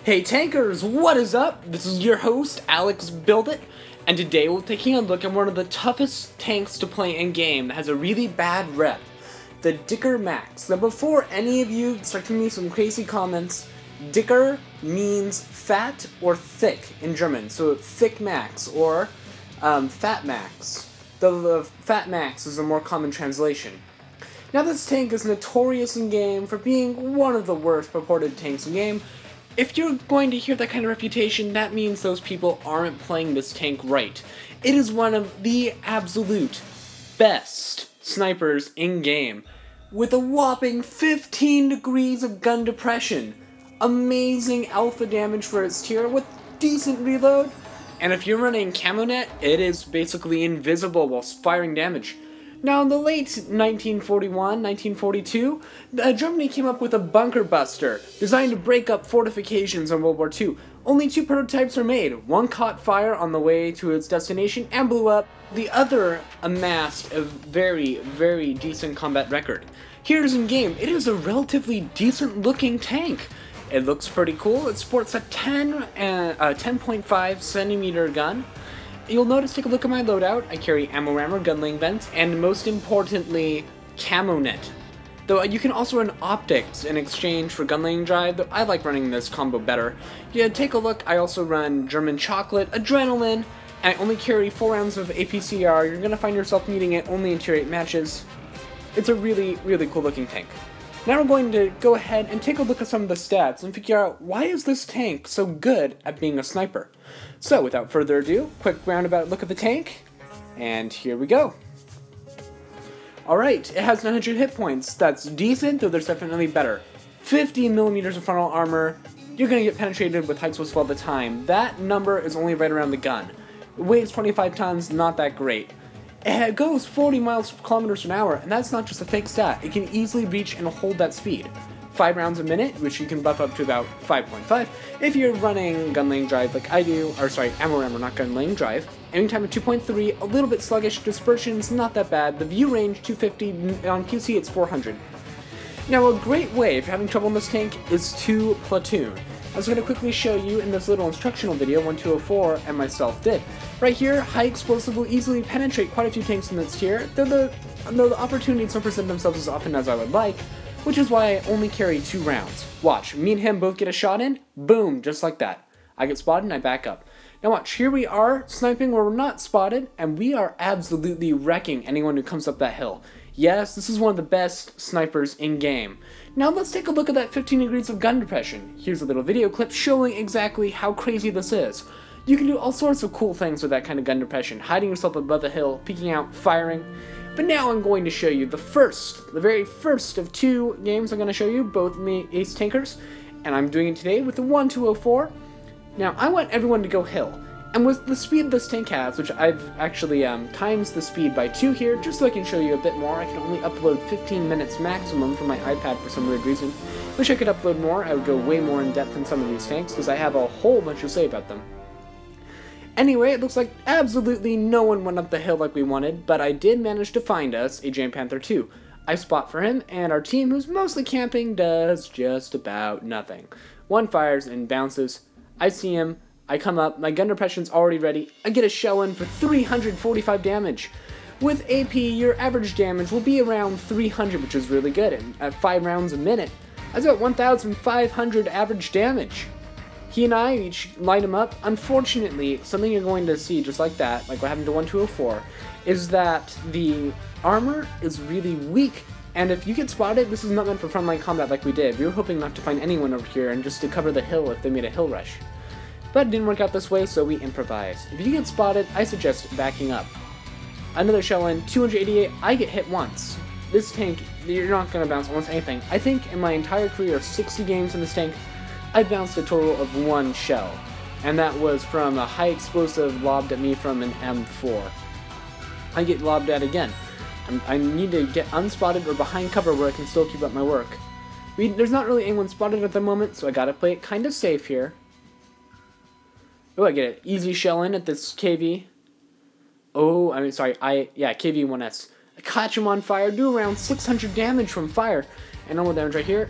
Hey tankers, what is up? This is your host, Alexbuildit, and today we're taking a look at one of the toughest tanks to play in game that has a really bad rep, the Dicker Max. Now before any of you start giving me some crazy comments, Dicker means fat or thick in German, so thick max or fat max. The fat max is a more common translation. Now this tank is notorious in game for being one of the worst purported tanks in game. If you're going to hear that kind of reputation, that means those people aren't playing this tank right. It is one of the absolute best snipers in game, with a whopping 15 degrees of gun depression, amazing alpha damage for its tier with decent reload, and if you're running camo net, it is basically invisible while firing damage. Now, in the late 1941, 1942, Germany came up with a bunker buster designed to break up fortifications in World War II. Only 2 prototypes were made. One caught fire on the way to its destination and blew up. The other amassed a very, very decent combat record. Here's in game. It is a relatively decent looking tank. It looks pretty cool. It sports a 10.5 centimeter gun. You'll notice, take a look at my loadout, I carry ammo rammer, gunlaying vents, and most importantly, camo net. Though you can also run optics in exchange for gunlaying drive, though I like running this combo better. Yeah, take a look, I also run German chocolate, adrenaline, and I only carry 4 rounds of APCR. You're gonna find yourself needing it only in tier 8 matches. It's a really, really cool looking tank. Now we're going to go ahead and take a look at some of the stats and figure out why is this tank so good at being a sniper. So without further ado, quick roundabout look at the tank, and here we go. Alright, it has 900 hit points. That's decent, though there's definitely better. 50 millimeters of frontal armor. You're going to get penetrated with high explosive all the time. That number is only right around the gun. It weighs 25 tons, not that great. It goes 40 kilometers an hour, and that's not just a fake stat. It can easily reach and hold that speed. 5 rounds a minute, which you can buff up to about 5.5 if you're running gunlaying drive like I do, or sorry, ammo rammer, not gunlaying drive. Aiming time at 2.3, a little bit sluggish, dispersion's not that bad, the view range 250, on PC it's 400. Now a great way if you're having trouble in this tank is to platoon. I was going to quickly show you in this little instructional video 1204 and myself did. Right here, high explosive will easily penetrate quite a few tanks in this tier, though the opportunities don't present themselves as often as I would like, which is why I only carry 2 rounds. Watch, me and him both get a shot in, boom, just like that. I get spotted and I back up. Now watch, here we are, sniping where we're not spotted, and we are absolutely wrecking anyone who comes up that hill. Yes, this is one of the best snipers in game. Now let's take a look at that 15 degrees of gun depression. Here's a little video clip showing exactly how crazy this is. You can do all sorts of cool things with that kind of gun depression, hiding yourself above a hill, peeking out, firing. But now I'm going to show you the very first of 2 games I'm going to show you, both me ace tankers, and I'm doing it today with the 1204. Now I want everyone to go hill, and with the speed this tank has, which I've actually times the speed by 2 here, just so I can show you a bit more. I can only upload 15 minutes maximum from my iPad for some weird reason. Wish I could upload more. I would go way more in depth in some of these tanks, because I have a whole bunch to say about them. Anyway, it looks like absolutely no one went up the hill like we wanted, but I did manage to find us a Jam Panther 2. I spot for him, and our team, who's mostly camping, does just about nothing. One fires and bounces. I see him. I come up. My gun depression's already ready. I get a shell in for 345 damage. With AP, your average damage will be around 300, which is really good. And at 5 rounds a minute, that's about 1,500 average damage. He and I each light him up. Unfortunately, something you're going to see just like that, like what happened to 1204, is that the armor is really weak. And if you get spotted, this is not meant for frontline combat like we did. We were hoping not to find anyone over here and just to cover the hill if they made a hill rush. But it didn't work out this way, so we improvised. If you get spotted, I suggest backing up. Another shell in, 288, I get hit once. This tank, you're not going to bounce almost anything. I think in my entire career of 60 games in this tank, I bounced a total of 1 shell, and that was from a high explosive lobbed at me from an M4. I get lobbed at again. I need to get unspotted or behind cover where I can still keep up my work. There's not really anyone spotted at the moment, so I gotta play it kind of safe here. Oh, I get an easy shell in at this KV. Oh, I mean, sorry, KV-1S. I catch him on fire, do around 600 damage from fire, and normal damage right here.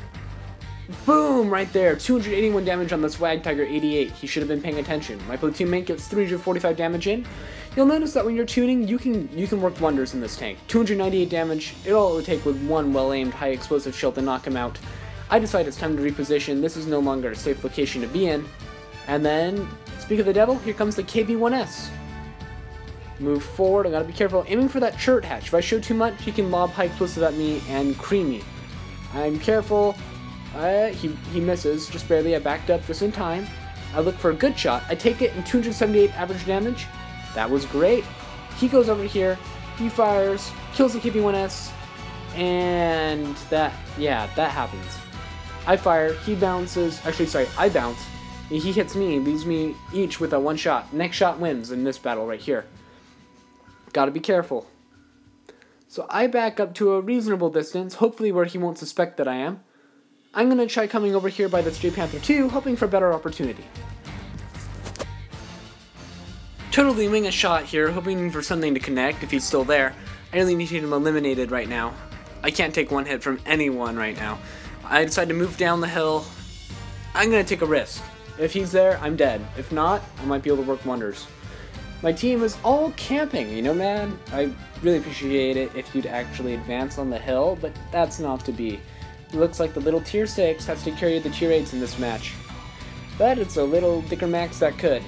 Boom! Right there. 281 damage on the Swag Tiger 88. He should have been paying attention. My platoon mate gets 345 damage in. You'll notice that when you're tuning, you can work wonders in this tank. 298 damage. All it would take with one well-aimed, high-explosive shell to knock him out. I decide it's time to reposition. This is no longer a safe location to be in. And then, speak of the devil, here comes the KB-1S. Move forward. I gotta be careful. Aiming for that turret hatch. If I show too much, he can lob high explosive at me and cream me. I'm careful. He misses, just barely. I backed up just in time. I look for a good shot. I take it, and 278 average damage. That was great. He goes over here. He fires. Kills the KB-1S. And that happens. I fire. He bounces. Actually, sorry, I bounce. He hits me, leaves me each with a one shot. Next shot wins in this battle right here. Gotta be careful. So I back up to a reasonable distance, hopefully where he won't suspect that I am. I'm gonna try coming over here by this J-Panther 2, hoping for a better opportunity. Totally wing a shot here, hoping for something to connect if he's still there. I really need him eliminated right now. I can't take one hit from anyone right now. I decide to move down the hill. I'm gonna take a risk. If he's there, I'm dead. If not, I might be able to work wonders. My team is all camping, you know, man? I really appreciate it if you'd actually advance on the hill, but that's not to be. It looks like the little tier 6 has to carry the tier 8s in this match. But it's a little Dicker Max that could.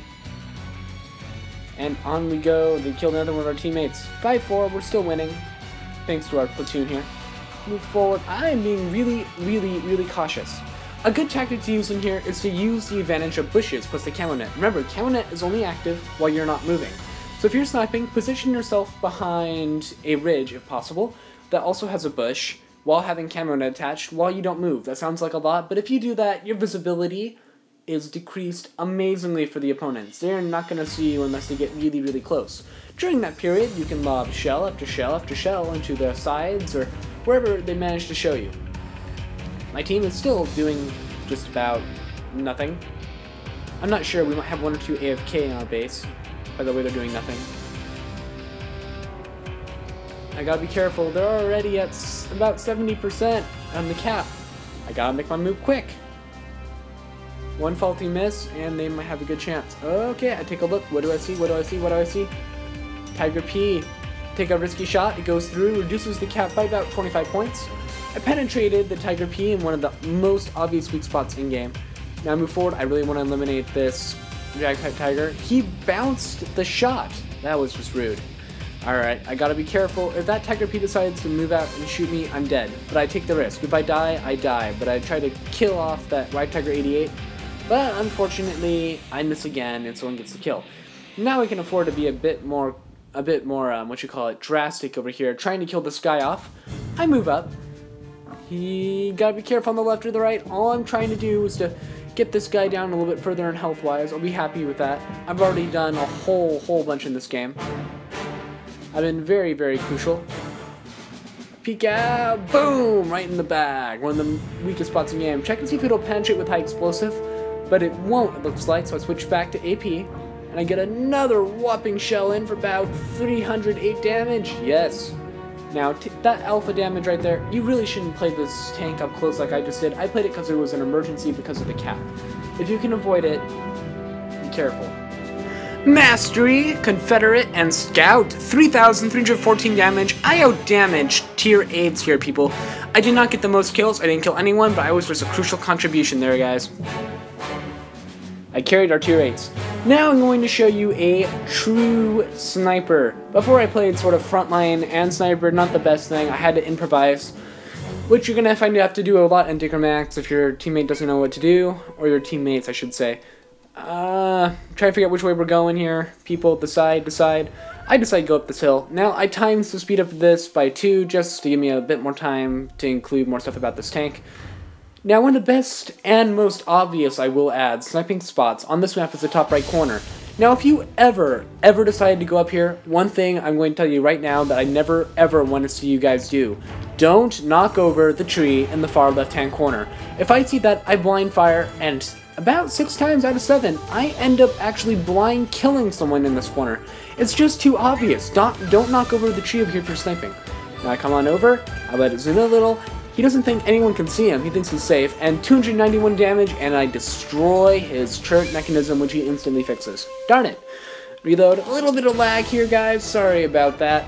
And on we go. They killed another one of our teammates. 5-4, we're still winning. Thanks to our platoon here. Move forward. I am being really cautious. A good tactic to use in here is to use the advantage of bushes plus the camo net. Remember, camo net is only active while you're not moving. So if you're sniping, position yourself behind a ridge if possible that also has a bush while having camo net attached while you don't move. That sounds like a lot, but if you do that, your visibility is decreased amazingly for the opponents. They're not going to see you unless they get really close. During that period, you can lob shell after shell after shell into the sides or wherever they manage to show you. My team is still doing just about nothing. I'm not sure, we might have one or two AFK in our base. By the way, they're doing nothing. I gotta be careful, they're already at about 70% on the cap. I gotta make my move quick. One faulty miss, and they might have a good chance. Okay, I take a look. What do I see? What do I see? What do I see? Tiger P. Take a risky shot. It goes through, reduces the cap by about 25 points. I penetrated the Tiger P in one of the most obvious weak spots in-game. Now I move forward. I really want to eliminate this Dragpipe Tiger. He bounced the shot. That was just rude. Alright, I gotta be careful. If that Tiger P decides to move out and shoot me, I'm dead. But I take the risk. If I die, I die. But I try to kill off that White Tiger 88. But unfortunately, I miss again and someone gets the kill. Now we can afford to be a bit more, drastic over here. Trying to kill this guy off. I move up. He gotta be careful on the left or the right. All I'm trying to do is to get this guy down a little bit further in health-wise. I'll be happy with that. I've already done a whole bunch in this game. I've been very crucial. Peek out, boom, right in the bag. One of the weakest spots in the game. Check and see if it'll penetrate with high explosive, but it won't, it looks like, so I switch back to AP, and I get another whopping shell in for about 308 damage. Yes. Now, that alpha damage right there, you really shouldn't play this tank up close like I just did. I played it because it was an emergency because of the cap. If you can avoid it, be careful. Mastery, Confederate, and Scout. 3,314 damage. I out-damaged tier 8s here, people. I did not get the most kills. I didn't kill anyone, but I was just a crucial contribution there, guys. I carried our tier 8s. Now I'm going to show you a true sniper. Before I played sort of frontline and sniper, not the best thing. I had to improvise, which you're going to find you have to do a lot in Dicker Max if your teammate doesn't know what to do, or your teammates, I should say. Try to figure out which way we're going here. People, decide. I decide to go up this hill. Now, I times the speed up of this by 2 just to give me a bit more time to include more stuff about this tank. Now, one of the best and most obvious, I will add, sniping spots on this map is the top right corner. Now, if you ever decide to go up here, one thing I'm going to tell you right now that I never ever want to see you guys do. Don't knock over the tree in the far left-hand corner. If I see that, I blind fire, and about 6 times out of 7, I end up actually blind killing someone in this corner. It's just too obvious. Don't knock over the tree over here for sniping. Now I come on over, I let it zoom in a little. He doesn't think anyone can see him, he thinks he's safe, and 291 damage, and I destroy his turret mechanism, which he instantly fixes. Darn it. Reload. A little bit of lag here, guys. Sorry about that.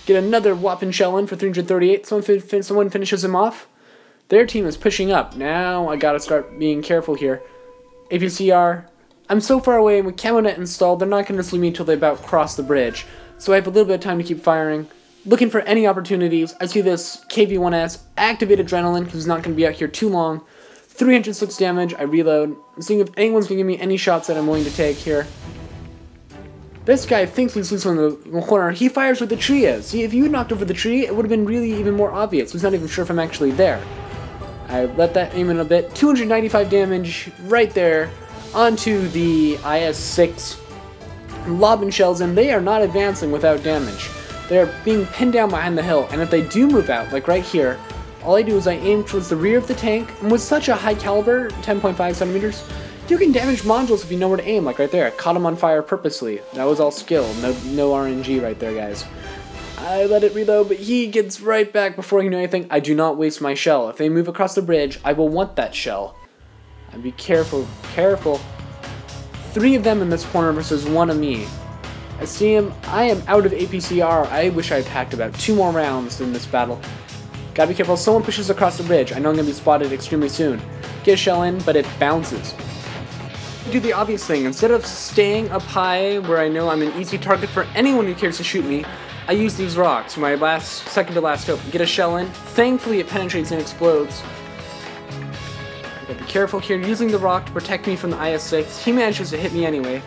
Get another whopping shell in for 338. Someone finishes him off. Their team is pushing up. Now I gotta start being careful here. APCR. I'm so far away, and with camo net installed, they're not gonna see me until they about cross the bridge. So I have a little bit of time to keep firing. Looking for any opportunities. I see this KV-1S. Activate Adrenaline, because he's not gonna be out here too long. 306 damage. I reload. I'm seeing if anyone's gonna give me any shots that I'm willing to take here. This guy thinks he's loose on the corner. He fires where the tree is. See, if you had knocked over the tree, it would have been really even more obvious. He's not even sure if I'm actually there. I let that aim in a bit. 295 damage right there onto the IS-6. Lobbing shells, and they are not advancing without damage. They are being pinned down behind the hill, and if they do move out, like right here, all I do is I aim towards the rear of the tank, and with such a high caliber, 10.5 centimeters, you can damage modules if you know where to aim, like right there. I caught him on fire purposely. That was all skill. No RNG right there, guys. I let it reload, but he gets right back before he knew anything. I do not waste my shell. If they move across the bridge, I will want that shell. And be careful, careful. 3 of them in this corner versus 1 of me. I see him. I am out of APCR. I wish I packed about 2 more rounds in this battle. Gotta be careful. Someone pushes across the bridge. I know I'm gonna be spotted extremely soon. Get a shell in, but it bounces. Do the obvious thing. Instead of staying up high where I know I'm an easy target for anyone who cares to shoot me, I use these rocks, my second to last hope. Get a shell in. Thankfully it penetrates and explodes. I gotta be careful here, using the rock to protect me from the IS-6. He manages to hit me anyway.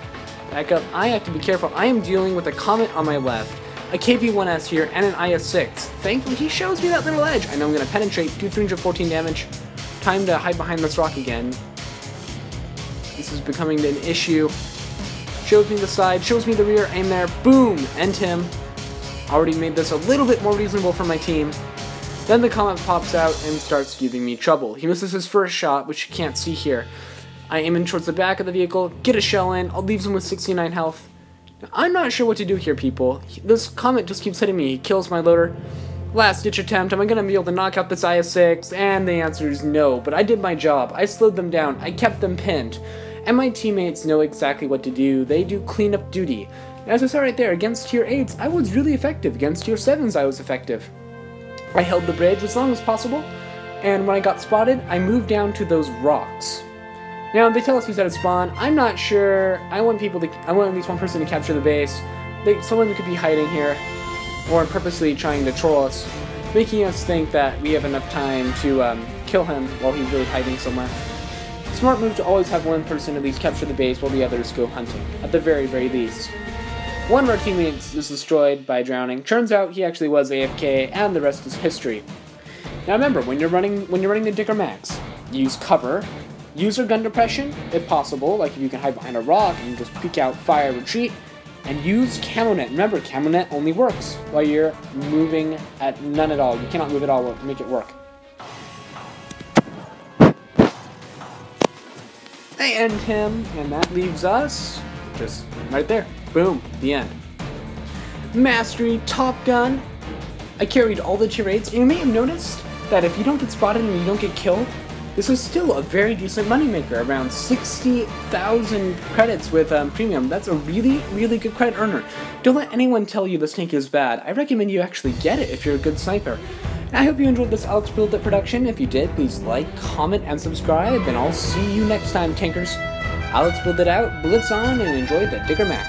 Back up. I have to be careful. I am dealing with a Comet on my left, a KV-1S here, and an IS-6. Thankfully he shows me that little edge. I know I'm gonna penetrate, do 314 damage. Time to hide behind this rock again. This is becoming an issue. Shows me the side, shows me the rear, aim there, boom, end him. Already made this a little bit more reasonable for my team. Then the Comet pops out and starts giving me trouble. He misses his first shot, which you can't see here. I aim in towards the back of the vehicle, get a shell in, I'll leave him with 69 health. Now, I'm not sure what to do here, people. This Comet just keeps hitting me, he kills my loader. Last ditch attempt, am I going to be able to knock out this IS-6? And the answer is no, but I did my job. I slowed them down, I kept them pinned. And my teammates know exactly what to do. They do cleanup duty. As I saw right there, against tier 8s, I was really effective. Against tier 7s, I was effective. I held the bridge as long as possible, and when I got spotted, I moved down to those rocks. Now, they tell us he's at a spawn. I'm not sure. I want at least one person to capture the base. Someone could be hiding here, or purposely trying to troll us, making us think that we have enough time to kill him while he's really hiding somewhere. Smart move to always have one person at least capture the base while the others go hunting, at the very, very least. One of our teammates is destroyed by drowning. Turns out he actually was AFK, and the rest is history. Now remember, when you're running the Digger Max, use cover, use your gun depression, if possible, like if you can hide behind a rock and just peek out, fire, retreat, and use camo net. Remember, camo net only works while you're moving at none at all. You cannot move at all to make it work. They end him, and that leaves us just right there. Boom, the end. Mastery, Top Gun. I carried all the tier 8s, and you may have noticed that if you don't get spotted and you don't get killed, this is still a very decent moneymaker, around 60,000 credits with premium. That's a really, really good credit earner. Don't let anyone tell you this tank is bad. I recommend you actually get it if you're a good sniper. I hope you enjoyed this Alexbuildit production. If you did, please like, comment, and subscribe, and I'll see you next time, tankers. Alexbuildit out, Blitz on, and enjoy the Digger Max.